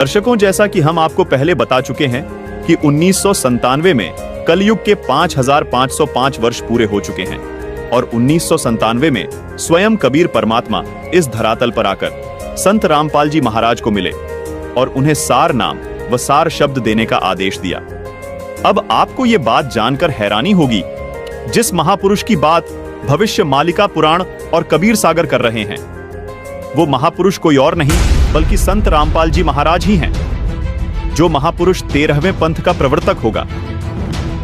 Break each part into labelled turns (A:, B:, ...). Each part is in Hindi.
A: दर्शकों, जैसा कि हम आपको पहले बता चुके हैं कि 1997 में कलयुग के 5505 वर्ष पूरे हो चुके हैं और 1997 में स्वयं कबीर परमात्मा इस धरातल पर आकर संत रामपाल जी महाराज को मिले और उन्हें सार नाम व सार शब्द देने का आदेश दिया। अब आपको ये बात जानकर हैरानी होगी, जिस महापुरुष की बात भविष्य मालिका पुराण और कबीर सागर कर रहे हैं, वो महापुरुष कोई और नहीं बल्कि संत रामपाल जी महाराज ही हैं। जो महापुरुष 13वें पंथ का प्रवर्तक होगा,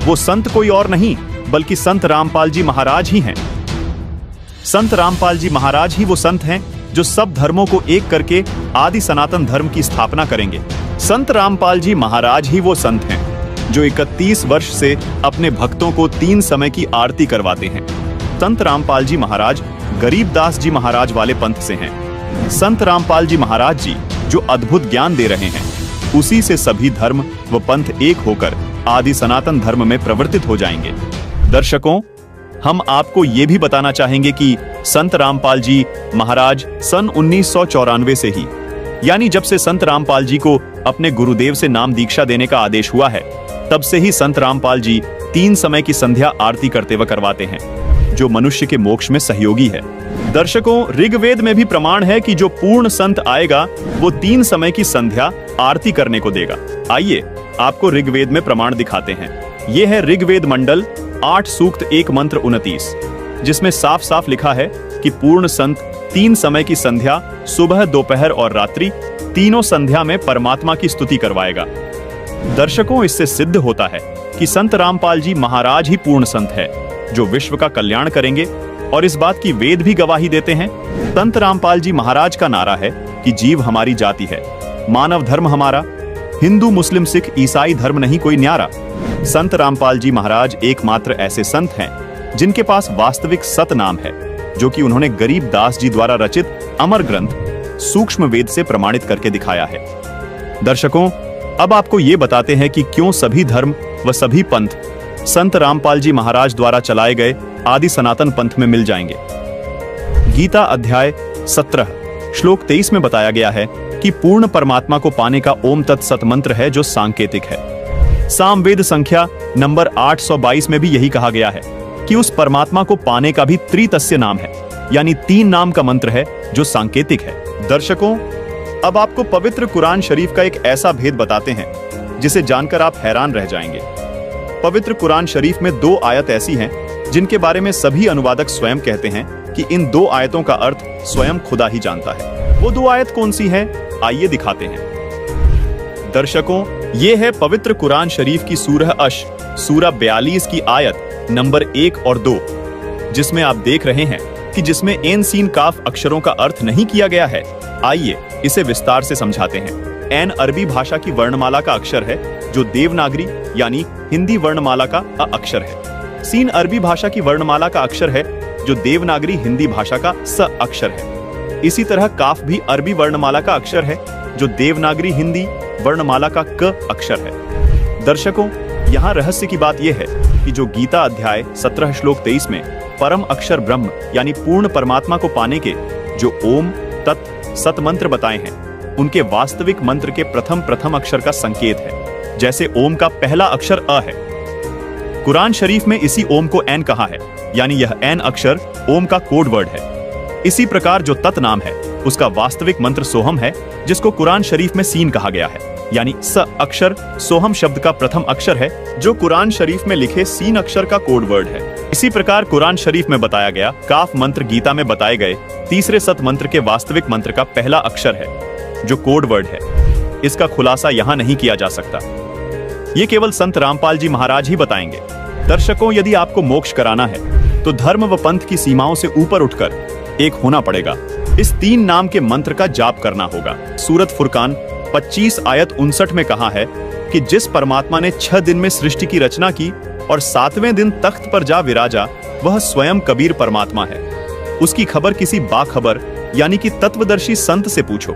A: वो संत कोई और नहीं बल्कि संत रामपाल जी महाराज ही हैं। संत रामपाल जी महाराज ही वो संत हैं जो सब धर्मों को एक करके आदि सनातन धर्म की स्थापना करेंगे। संत रामपाल जी महाराज ही वो संत हैं जो 31 वर्ष से अपने भक्तों को 3 समय की आरती करवाते हैं। संत रामपाल जी महाराज गरीबदास जी महाराज वाले पंथ से हैं। संत रामपाल जी महाराज जी जो अद्भुत ज्ञान दे रहे हैं, उसी से सभी धर्म व पंथ एक होकर आदि सनातन धर्म में प्रवर्तित हो जाएंगे। दर्शकों, हम आपको ये भी बताना चाहेंगे कि संत रामपाल जी महाराज सन 1994 से ही, यानी जब से संत रामपाल जी को अपने गुरुदेव से नाम दीक्षा देने का आदेश हुआ है, तब से ही संत रामपाल जी 3 समय की संध्या आरती करते व करवाते हैं, जो मनुष्य के मोक्ष में सहयोगी है। दर्शकों, ऋग्वेद में भी प्रमाण है कि जो पूर्ण संत आएगा वो 3 समय की संध्या आरती करने को देगा। आइए आपको ऋग्वेद में प्रमाण दिखाते हैं। ये है ऋग्वेद मंडल 8 सूक्त 1 मंत्र 29, जिसमें साफ साफ लिखा है कि पूर्ण संत 3 समय की संध्या सुबह, दोपहर और रात्रि तीनों संध्या में परमात्मा की स्तुति करवाएगा। दर्शकों, इससे सिद्ध होता है कि संत रामपाल जी महाराज ही पूर्ण संत है जो विश्व का कल्याण करेंगे, और इस बात की वेद भी गवाही देते हैं। संत रामपाल जी महाराज का नारा है कि जीव हमारी जाति है, मानव धर्म हमारा, हिंदू मुस्लिम सिख ईसाई धर्म नहीं कोई न्यारा। संत रामपाल जी महाराज एकमात्र ऐसे संत हैं जिनके पास वास्तविक सत नाम है, जो कि उन्होंने गरीबदास जी द्वारा रचित अमर ग्रंथ सूक्ष्म वेद से प्रमाणित करके दिखाया है। दर्शकों, अब आपको ये बताते हैं कि क्यों सभी धर्म व सभी पंथ संत रामपाल जी महाराज द्वारा चलाए गए आदि सनातन पंथ में मिल जाएंगे। गीता अध्याय 17 श्लोक 23 में बताया गया है कि पूर्ण परमात्मा को पाने का ओम तत्सत मंत्र है जो सांकेतिक है। सामवेद संख्या नंबर 822 में भी यही कहा गया है कि उस परमात्मा को पाने का भी त्रितस्य नाम है, यानी 3 नाम का मंत्र है जो सांकेतिक है। दर्शकों, अब आपको पवित्र कुरान शरीफ का एक ऐसा भेद बताते हैं जिसे जानकर आप हैरान रह जाएंगे। पवित्र कुरान शरीफ में 2 आयत ऐसी हैं जिनके बारे में सभी अनुवादक स्वयं कहते हैं कि इन 2 आयतों का अर्थ स्वयं खुदा ही जानता है। वो 2 आयत कौन सी हैं? आइए दिखाते हैं। दर्शकों, ये है पवित्र कुरान शरीफ की सूरह अश सूरह 42 की आयत नंबर 1 और 2, जिसमें आप देख रहे हैं कि जिसमें एन सीन काफ अक्षरों का अर्थ नहीं किया गया है। आइए इसे विस्तार से समझाते हैं। एन अरबी भाषा की वर्णमाला का अक्षर है जो देवनागरी यानी हिंदी वर्णमाला का अ अक्षर है। सीन अरबी भाषा की वर्णमाला का अक्षर है जो देवनागरी हिंदी भाषा का स अक्षर है। इसी तरह काफ भी अरबी वर्णमाला का अक्षर है जो देवनागरी हिंदी वर्णमाला का क अक्षर है। दर्शकों, यहाँ रहस्य की बात यह है कि जो गीता अध्याय 17 श्लोक 23 में परम अक्षर ब्रह्म यानी पूर्ण परमात्मा को पाने के जो ओम तत् सत मंत्र बताए हैं, उनके वास्तविक मंत्र के प्रथम अक्षर का संकेत है। जैसे ओम का पहला अक्षर अ है, कुरान शरीफ में इसी ओम को एन कहा है, यानी यह एन अक्षर ओम का कोड वर्ड है। इसी प्रकार जो तत् नाम है उसका वास्तविक मंत्र सोहम है, जिसको कुरान शरीफ में सीन कहा गया है, यानी स अक्षर सोहम शब्द का प्रथम अक्षर है जो कुरान शरीफ में लिखे सीन अक्षर का कोड वर्ड है। इसी प्रकार कुरान शरीफ में बताया गया काफ मंत्र गीता में बताए गए तीसरे सत मंत्र के वास्तविक मंत्र का पहला अक्षर है जो कोड वर्ड है। इसका खुलासा यहाँ नहीं किया जा सकता, ये केवल संत रामपाल जी महाराज ही बताएंगे। दर्शकों, यदि आपको मोक्ष कराना है तो धर्म व पंथ की सीमाओं से ऊपर उठकर एक होना पड़ेगा। इस 3 नाम के मंत्र का जाप करना होगा। सूरत फुरकान 25 आयत 59 में कहा है कि जिस परमात्मा ने 6 दिन में सृष्टि की रचना की और 7वें दिन तख्त पर जा विराजा, वह स्वयं कबीर परमात्मा है। उसकी खबर किसी बाखबर यानी कि तत्वदर्शी संत से पूछो।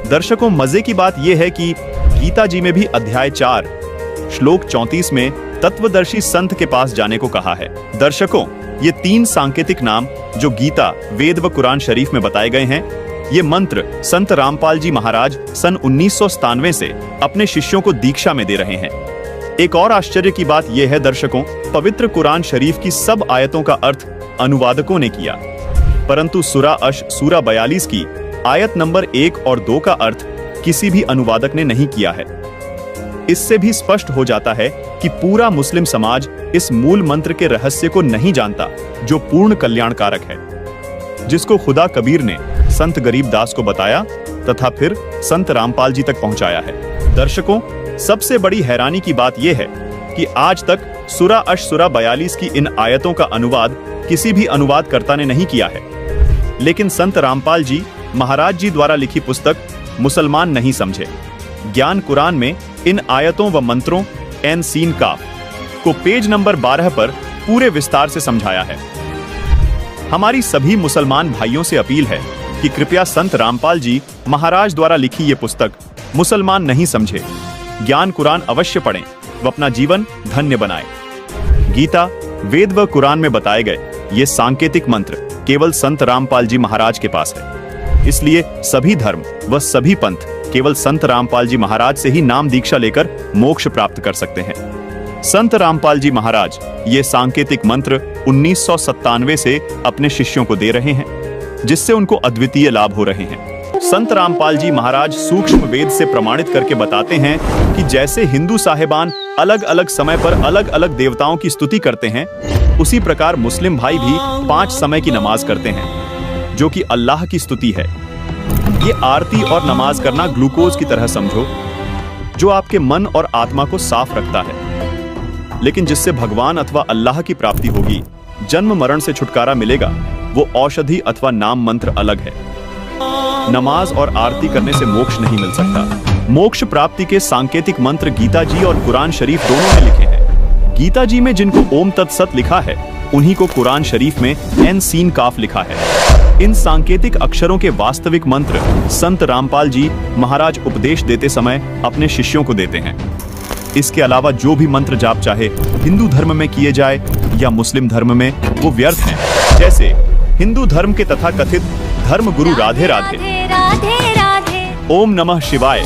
A: दर्शकों, मजे की बात यह है कि गीता जी में भी अध्याय 4 श्लोक 34 में तत्वदर्शी संत के पास जाने को कहा है। दर्शकों, ये 3 सांकेतिक नाम जो गीता, वेद व कुरान शरीफ में बताए गए हैं, ये मंत्र संत रामपाल जी महाराज सन 1997 से अपने शिष्यों को दीक्षा में दे रहे हैं। एक और आश्चर्य की बात यह है दर्शकों, पवित्र कुरान शरीफ की सब आयतों का अर्थ अनुवादकों ने किया, परंतु सूरा अश सूरा 42 की आयत नंबर 1 और 2 का अर्थ किसी भी अनुवादक ने नहीं किया है। इससे भी स्पष्ट हो जाता है कि पूरा मुस्लिम समाज इस मूल मंत्र के रहस्य को नहीं जानता, जो पूर्ण कल्याणकारक है, जिसको खुदा कबीर ने संत गरीबदास को बताया तथा फिर संत रामपाल जी तक पहुंचाया है। दर्शकों, सबसे बड़ी हैरानी की बात यह है कि आज तक सूरा अश सूरा 42 की इन आयतों का अनुवाद किसी भी अनुवादकर्ता ने नहीं किया है, लेकिन संत रामपाल जी महाराज जी द्वारा लिखी पुस्तक मुसलमान नहीं समझे ज्ञान कुरान में इन आयतों व मंत्रों एन सीन काफ को पेज नंबर 12 पर पूरे विस्तार से समझाया है। हमारी सभी मुसलमान भाइयों से अपील है कि कृपया संत रामपाल जी महाराज द्वारा लिखी ये पुस्तक मुसलमान नहीं समझे ज्ञान कुरान अवश्य पढ़ें व अपना जीवन धन्य बनाएं। गीता, वेद व कुरान में बताए गए ये सांकेतिक मंत्र केवल संत रामपाल जी महाराज के पास है। इसलिए सभी धर्म व सभी पंथ केवल संत रामपाल जी महाराज से ही नाम दीक्षा लेकर मोक्ष प्राप्त कर सकते हैं। संत रामपाल जी महाराज ये सांकेतिक मंत्र 1997 से अपने शिष्यों को दे रहे हैं, जिससे उनको अद्वितीय लाभ हो रहे हैं। संत रामपाल जी महाराज सूक्ष्म वेद से प्रमाणित करके बताते हैं कि जैसे हिंदू साहिबान अलग अलग समय पर अलग अलग देवताओं की स्तुति करते हैं, उसी प्रकार मुस्लिम भाई भी 5 समय की नमाज करते हैं, जो कि अल्लाह की स्तुति है। ये आरती और नमाज करना ग्लूकोज की तरह समझो, जो आपके मन और आत्मा को साफ रखता है, लेकिन जिससे भगवान अथवा अल्लाह की प्राप्ति होगी, जन्म मरण से छुटकारा मिलेगा, वो औषधि अथवा नाम मंत्र अलग है। नमाज और आरती करने से मोक्ष नहीं मिल सकता। मोक्ष प्राप्ति के सांकेतिक मंत्र गीता जी और कुरान शरीफ दोनों में लिखे हैं। गीता जी में जिनको ओम तत्सत लिखा है, उन्हीं को कुरान शरीफ में एन सीन काफ लिखा है। इन सांकेतिक अक्षरों के वास्तविक मंत्र संत रामपाल जी महाराज उपदेश देते समय अपने शिष्यों को देते हैं। इसके अलावा जो भी मंत्र जाप चाहे हिंदू धर्म में किए जाए या मुस्लिम धर्म में, वो व्यर्थ हैं। जैसे हिंदू धर्म के तथा कथित धर्म गुरु राधे राधे, ओम नमः शिवाय,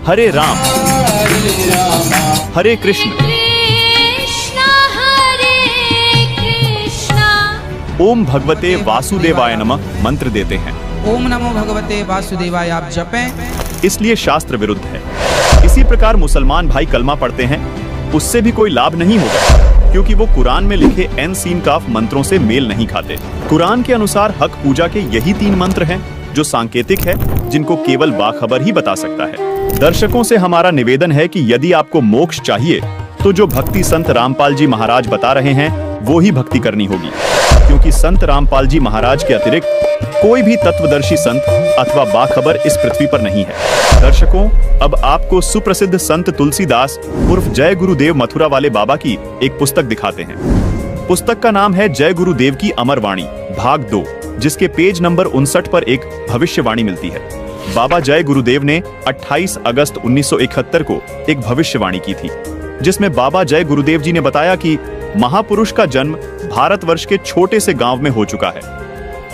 A: हरे राम, हरे कृष्ण, ओम भगवते वासुदेवाय नमः मंत्र देते हैं।
B: ओम नमो भगवते वासुदेवाय आप जपें।
A: इसलिए शास्त्र विरुद्ध है। इसी प्रकार मुसलमान भाई कलमा पढ़ते हैं, उससे भी कोई लाभ नहीं होगा, क्योंकि वो कुरान में लिखे एन सीन काफ मंत्रों से मेल नहीं खाते। कुरान के अनुसार हक पूजा के यही 3 मंत्र हैं जो सांकेतिक है, जिनको केवल बाखबर ही बता सकता है। दर्शकों से हमारा निवेदन है कि यदि आपको मोक्ष चाहिए तो जो भक्ति संत रामपाल जी महाराज बता रहे हैं वो ही भक्ति करनी होगी, क्योंकि संत रामपाल जी महाराज के अतिरिक्त कोई भी तत्वदर्शी संत अथवा बाखबर इस पृथ्वी पर नहीं है। दर्शकों, अब आपको सुप्रसिद्ध संत तुलसीदास उर्फ जय गुरुदेव मथुरा वाले बाबा की एक पुस्तक दिखाते हैं। पुस्तक का नाम है जय गुरुदेव की अमर वाणी भाग 2, जिसके पेज नंबर 59 पर एक भविष्यवाणी मिलती है। बाबा जय गुरुदेव ने 28 अगस्त 1971 को एक भविष्यवाणी की थी, जिसमें बाबा जय गुरुदेव जी ने बताया कि महापुरुष का जन्म भारतवर्ष के छोटे से गांव में हो चुका है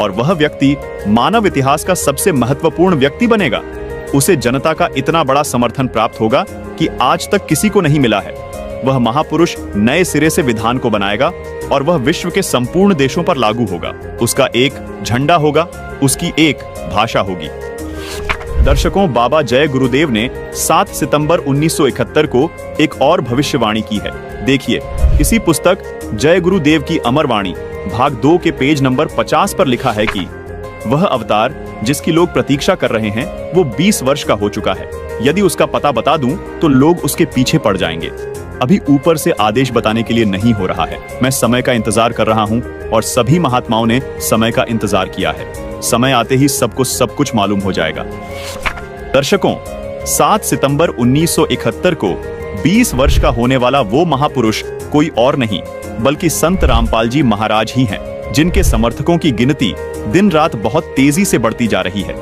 A: और वह व्यक्ति मानव इतिहास का सबसे महत्वपूर्ण व्यक्ति बनेगा। उसे जनता का इतना बड़ा समर्थन प्राप्त होगा कि आज तक किसी को नहीं मिला है। वह महापुरुष नए सिरे से विधान को बनाएगा और वह विश्व के संपूर्ण देशों पर लागू होगा। उसका एक झंडा होगा, उसकी एक भाषा होगी। दर्शकों, बाबा जय गुरुदेव ने 7 सितंबर 1971 को एक और भविष्यवाणी की है। देखिए, इसी पुस्तक जय गुरुदेव की अमर वाणी भाग 2 के पेज नंबर 50 पर लिखा है कि वह अवतार जिसकी लोग प्रतीक्षा कर रहे हैं वो 20 वर्ष का हो चुका है। यदि उसका पता बता दूं तो लोग उसके पीछे पड़ जाएंगे। अभी ऊपर से आदेश बताने के लिए नहीं हो रहा है। मैं समय का इंतजार कर रहा हूं और सभी महात्माओं ने समय का इंतजार किया है। समय आते ही सबको सब कुछ मालूम हो जाएगा। दर्शकों, 7 सितंबर 1971 को 20 वर्ष का होने वाला वो महापुरुष कोई और नहीं बल्कि संत रामपाल जी महाराज ही हैं, जिनके समर्थकों की गिनती दिन रात बहुत तेजी से बढ़ती जा रही है,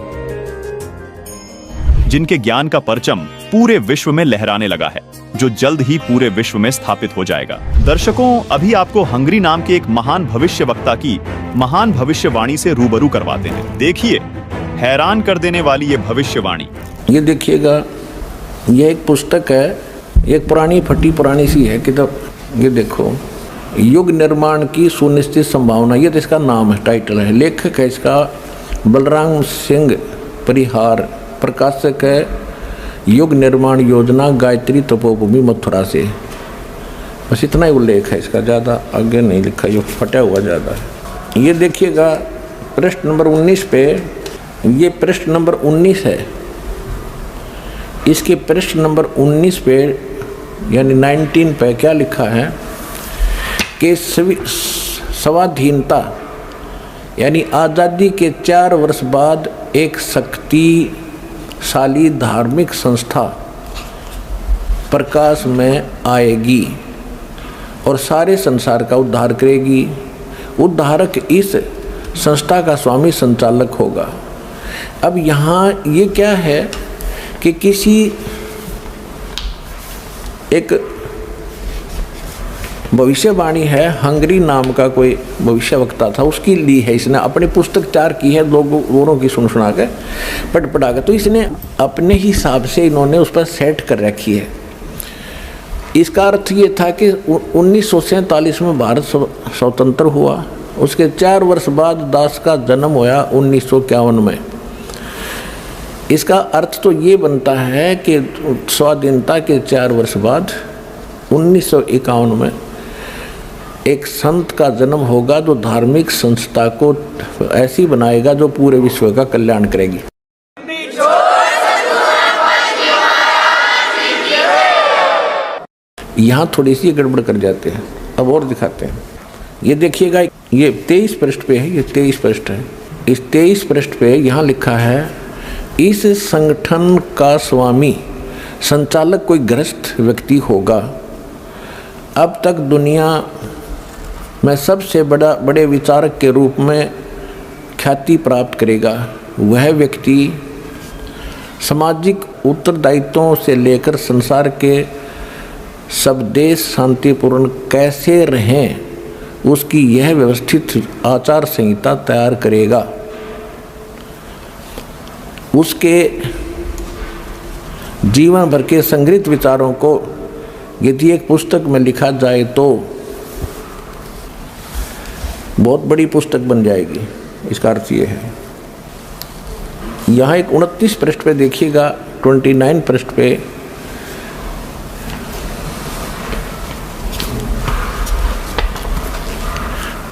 A: जिनके ज्ञान का परचम पूरे विश्व में लहराने लगा है, जो जल्द ही पूरे विश्व में स्थापित हो जाएगा। दर्शकों, अभी आपको हंगरी नाम के एक महान भविष्यवक्ता की महान भविष्यवाणी से रूबरू करवाते हैं। देखिए हैरान कर देने वाली ये भविष्यवाणी।
C: ये देखिएगा, ये एक पुस्तक है, एक पुरानी फटी पुरानी सी है किताब। ये देखो, युग निर्माण की सुनिश्चित संभावना, ये तो इसका नाम है, टाइटल है। लेखक है इसका बलराम सिंह परिहार, प्रकाशक है युग निर्माण योजना, गायत्री तपोभूमि मथुरा से। बस इतना ही उल्लेख है इसका, ज़्यादा आगे नहीं लिखा, ये फटा हुआ ज़्यादा है। ये देखिएगा पृष्ठ नंबर 19 पे, ये पृष्ठ नंबर 19 है। इसके पृष्ठ नंबर 19 पे यानी 19 पे क्या लिखा है कि स्वाधीनता यानी आज़ादी के 4 वर्ष बाद एक शक्तिशाली धार्मिक संस्था प्रकाश में आएगी और सारे संसार का उद्धार करेगी। उद्धारक इस संस्था का स्वामी संचालक होगा। अब यहाँ ये क्या है कि किसी एक भविष्यवाणी है, हंगरी नाम का कोई भविष्यवक्ता था, उसकी ली है इसने, अपनी पुस्तक तैयार की है, लोगों की सुना के पढ़ा के, तो इसने अपने हिसाब से इन्होंने उस पर सेट कर रखी है। इसका अर्थ ये था कि 1947 में भारत स्वतंत्र हुआ, उसके 4 वर्ष बाद दास का जन्म होया 1951 में। इसका अर्थ तो ये बनता है कि स्वाधीनता के 4 वर्ष बाद 1951 में एक संत का जन्म होगा जो धार्मिक संस्था को ऐसी बनाएगा जो पूरे विश्व का कल्याण करेगी। यहाँ थोड़ी सी गड़बड़ कर जाते हैं, अब और दिखाते हैं। ये देखिएगा, ये 23 पृष्ठ पे है, ये 23 पृष्ठ है। इस 23 पृष्ठ पे यहाँ लिखा है, इस संगठन का स्वामी संचालक कोई गृहस्थ व्यक्ति होगा। अब तक दुनिया में सबसे बड़े विचारक के रूप में ख्याति प्राप्त करेगा। वह व्यक्ति सामाजिक उत्तरदायित्वों से लेकर संसार के सब देश शांतिपूर्ण कैसे रहें उसकी यह व्यवस्थित आचार संहिता तैयार करेगा। उसके जीवन भर के संग्रहित विचारों को यदि एक पुस्तक में लिखा जाए तो बहुत बड़ी पुस्तक बन जाएगी। इसका अर्थ ये है। यहाँ एक 29 पृष्ठ पे देखिएगा, 29 पृष्ठ पे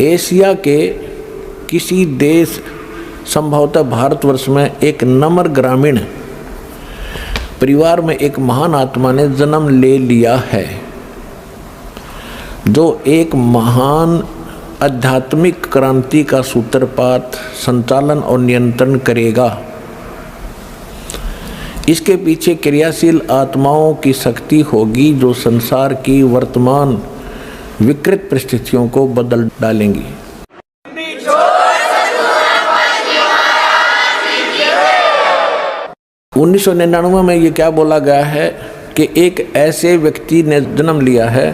C: एशिया के किसी देश, संभवतः भारतवर्ष में एक नम्र ग्रामीण परिवार में एक महान आत्मा ने जन्म ले लिया है जो एक महान आध्यात्मिक क्रांति का सूत्रपात, संचालन और नियंत्रण करेगा। इसके पीछे क्रियाशील आत्माओं की शक्ति होगी जो संसार की वर्तमान विकृत परिस्थितियों को बदल डालेंगी। उन्नीस 1999 में ये क्या बोला गया है कि एक ऐसे व्यक्ति ने जन्म लिया है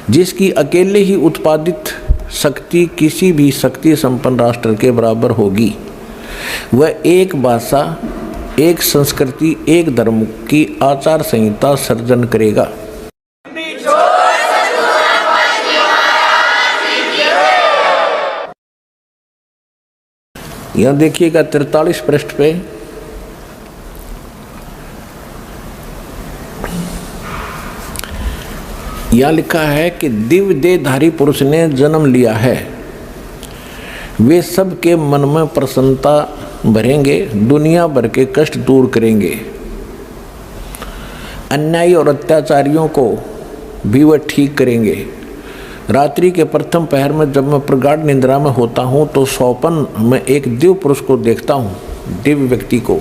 C: जिसकी अकेले ही उत्पादित शक्ति किसी भी शक्ति संपन्न राष्ट्र के बराबर होगी। वह एक भाषा, एक संस्कृति, एक धर्म की आचार संहिता सर्जन करेगा। यहाँ देखिएगा 43 पृष्ठ पे यहाँ लिखा है कि दिव्य देहधारी पुरुष ने जन्म लिया है। वे सबके मन में प्रसन्नता भरेंगे, दुनिया भर के कष्ट दूर करेंगे। अन्यायी और अत्याचारियों को भी वह ठीक करेंगे। रात्रि के प्रथम पहर में जब मैं प्रगाढ़ निद्रा में होता हूँ तो स्वप्न में एक दिव्य पुरुष को देखता हूँ, दिव्य व्यक्ति को।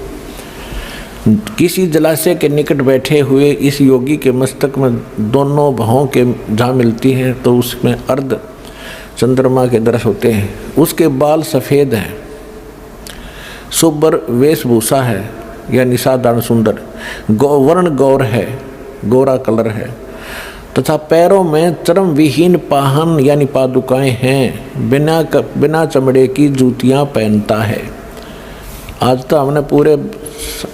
C: किसी जलाशय के निकट बैठे हुए इस योगी के मस्तक में दोनों भावों के जहाँ मिलती हैं तो उसमें अर्ध चंद्रमा के दृश्य होते हैं। उसके बाल सफ़ेद हैं, सुब्बर वेशभूषा है यानी साधारण सुंदर, वर्ण गौर है, गोरा कलर है। तथा पैरों में चर्म विहीन पाहन यानी पादुकाएं हैं, बिना चमड़े की जूतियां पहनता है। आज तो हमने पूरे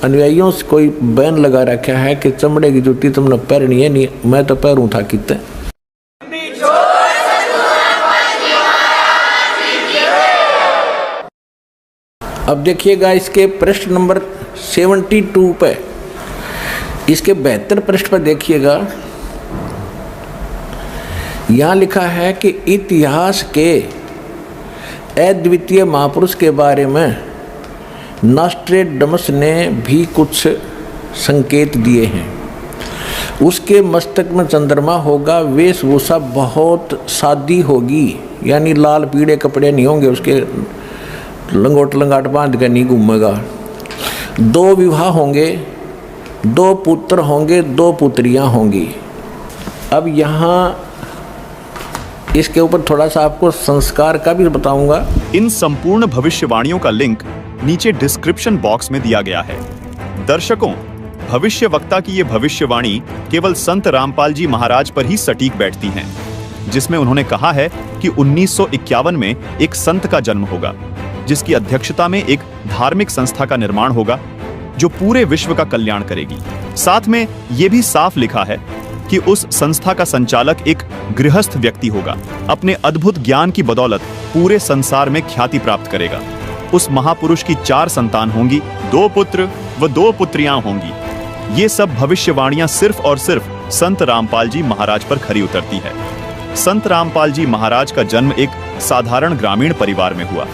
C: अनुयायियों से कोई बैन लगा रखा है कि चमड़े की जूती तुमने पहननी है, नहीं मैं तो पैरूं था कितने। अब देखिएगा इसके पृष्ठ नंबर 72 पे, इसके 72 पृष्ठ पर देखिएगा, यहाँ लिखा है कि इतिहास के अद्वितीय महापुरुष के बारे में नॉस्ट्रेडमस ने भी कुछ संकेत दिए हैं। उसके मस्तक में चंद्रमा होगा, वेशभूषा बहुत सादी होगी, यानी लाल पीले कपड़े नहीं होंगे, उसके लंगोट लंगाट बांध के नहीं घूमेगा। 2 विवाह होंगे, 2 पुत्र होंगे, 2 पुत्रियां होंगी। अब यहाँ इसके ऊपर थोड़ा सा आपको संस्कार का भी बताऊंगा।
A: इन संपूर्ण भविष्यवाणियों का लिंक नीचे डिस्क्रिप्शन बॉक्स में दिया गया है। दर्शकों, भविष्य वक्ता की ये भविष्यवाणी केवल संत रामपाल जी महाराज पर ही सटीक बैठती हैं, जिसमें उन्होंने कहा है कि 1951 में एक संत का जन्म होगा, जिसकी अध्यक्षता में एक धार्मिक संस्था का निर्माण होगा जो पूरे विश्व का कल्याण करेगी। साथ में यह भी साफ लिखा है कि उस संस्था का संचालक एक गृहस्थ व्यक्ति होगा, अपने अद्भुत ज्ञान की बदौलत पूरे संसार में ख्याति प्राप्त करेगा। उस महापुरुष की 4 संतान होंगी, 2 पुत्र व 2 पुत्रियां होंगी। ये सब भविष्यवाणियां सिर्फ और सिर्फ संत रामपाल जी महाराज पर खरी उतरती है। संत रामपाल जी महाराज का जन्म एक साधारण ग्रामीण परिवार में हुआ।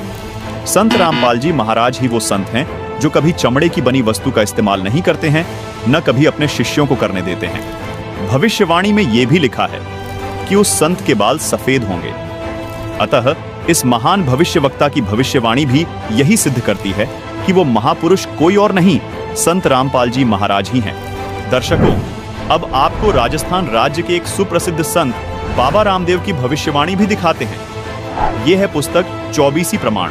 A: संत रामपाल जी महाराज ही वो संत हैं जो कभी चमड़े की बनी वस्तु का इस्तेमाल नहीं करते हैं, न कभी अपने शिष्यों को करने देते हैं। भविष्यवाणी में यह भी लिखा है कि उस संत के बाल सफेद होंगे। अतः इस महान भविष्यवक्ता की भविष्यवाणी भी यही सिद्ध करती है कि वो महापुरुष कोई और नहीं, संत रामपाल जी महाराज ही हैं। दर्शकों, अब आपको राजस्थान राज्य के एक सुप्रसिद्ध संत बाबा रामदेव की भविष्यवाणी भी दिखाते हैं। यह है पुस्तक 24 प्रमाण,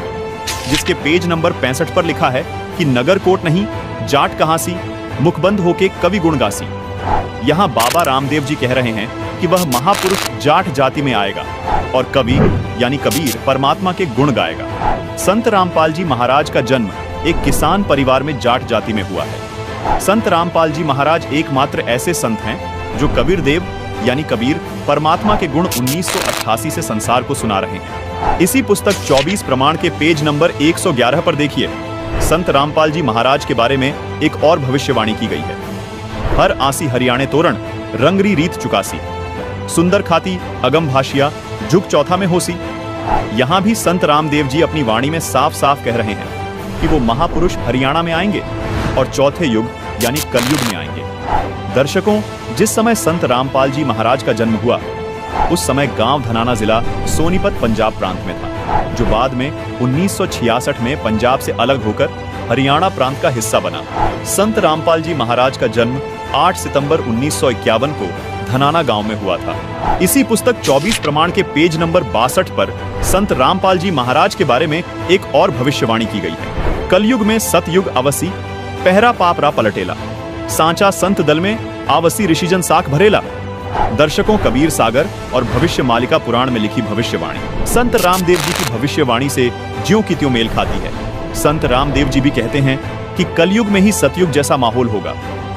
A: जिसके पेज नंबर 65 पर लिखा है कि नगर कोट नहीं, जाट कहां सी, मुखबंद होके कवि गुण गासी। यहाँ बाबा रामदेव जी कह रहे हैं कि वह महापुरुष जाट जाति में आएगा और कवि यानी कबीर परमात्मा के गुण गाएगा। संत रामपाल जी महाराज का जन्म एक किसान परिवार में जाट जाति में हुआ है। संत रामपाल जी महाराज एकमात्र ऐसे संत हैं जो कबीर देव यानी कबीर परमात्मा के गुण 1988 से संसार को सुना रहे हैं। इसी पुस्तक 24 प्रमाण के पेज नंबर 111 पर देखिए, संत रामपाल जी महाराज के बारे में एक और भविष्यवाणी की गई है। हर आसी हरियाणे तोरण, रंगरी रीत चुकासी, सुंदर खाती अगम भाषिया, झुक चौथा में होसी। यहाँ भी संत रामदेव जी अपनी वाणी में साफ साफ कह रहे हैं कि वो महापुरुष हरियाणा में आएंगे और चौथे युग यानी कलयुग में आएंगे। दर्शकों, जिस समय संत रामपाल जी महाराज का जन्म हुआ, उस समय गांव धनाना जिला सोनीपत पंजाब प्रांत में था, जो बाद में 1966 में पंजाब से अलग होकर हरियाणा प्रांत का हिस्सा बना। संत रामपाल जी महाराज का जन्म 8 सितंबर 1951 को धनाना गांव में हुआ था। इसी पुस्तक 24 प्रमाण के पेज नंबर 62 पर संत रामपाल जी महाराज के बारे में एक और भविष्यवाणी की गई है। कलयुग में सतयुग अवसी, पहरा पाप रा पलटेला, सांचा संत दल में आवसी ऋषिजन साख भरेला। दर्शकों, कबीर सागर और भविष्य मालिका पुराण में लिखी भविष्यवाणी संत रामदेव जी की भविष्यवाणी से ज्यों की त्यों मेल खाती है। संत रामदेव जी भी कहते हैं कि कलयुग में ही सतयुग जैसा माहौल होगा।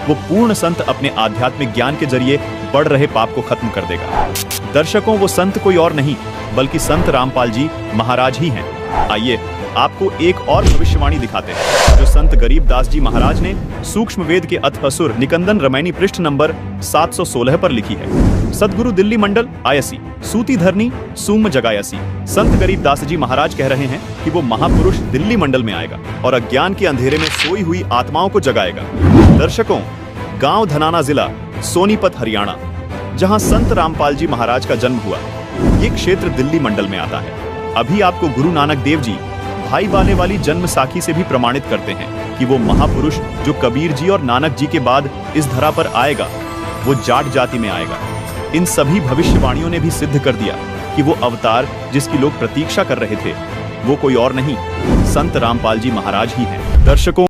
A: वो पूर्ण संत अपने आध्यात्मिक ज्ञान के जरिए बढ़ रहे पाप को खत्म कर देगा। दर्शकों, वो संत कोई और नहीं बल्कि संत रामपाल जी महाराज ही हैं। आइए आपको एक और भविष्यवाणी दिखाते हैं जो संत गरीबदास जी महाराज ने सूक्ष्म वेद के अथ असुर निकंदन रामायणी पृष्ठ नंबर 716 पर लिखी है। सदगुरु दिल्ली मंडल आयसी, सूती धरनी सूम जगायसी। संत गरीबदास जी महाराज कह रहे हैं कि वो महापुरुष दिल्ली मंडल में आएगा और अज्ञान के अंधेरे में सोई हुई आत्माओं को जगाएगा। दर्शकों, गांव धनाना जिला सोनीपत हरियाणा, जहां संत रामपाल जी महाराज का जन्म हुआ, ये क्षेत्र दिल्ली मंडल में आता है। अभी आपको गुरु नानक देव जी भाई बाले वाली जन्म साखी से भी प्रमाणित करते हैं कि वो महापुरुष जो कबीर जी और नानक जी के बाद इस धरा पर आएगा, वो जाट जाति में आएगा। इन सभी भविष्यवाणियों ने भी सिद्ध कर दिया कि वो अवतार जिसकी लोग प्रतीक्षा कर रहे थे, वो कोई और नहीं, संत रामपाल जी महाराज ही हैं। दर्शकों,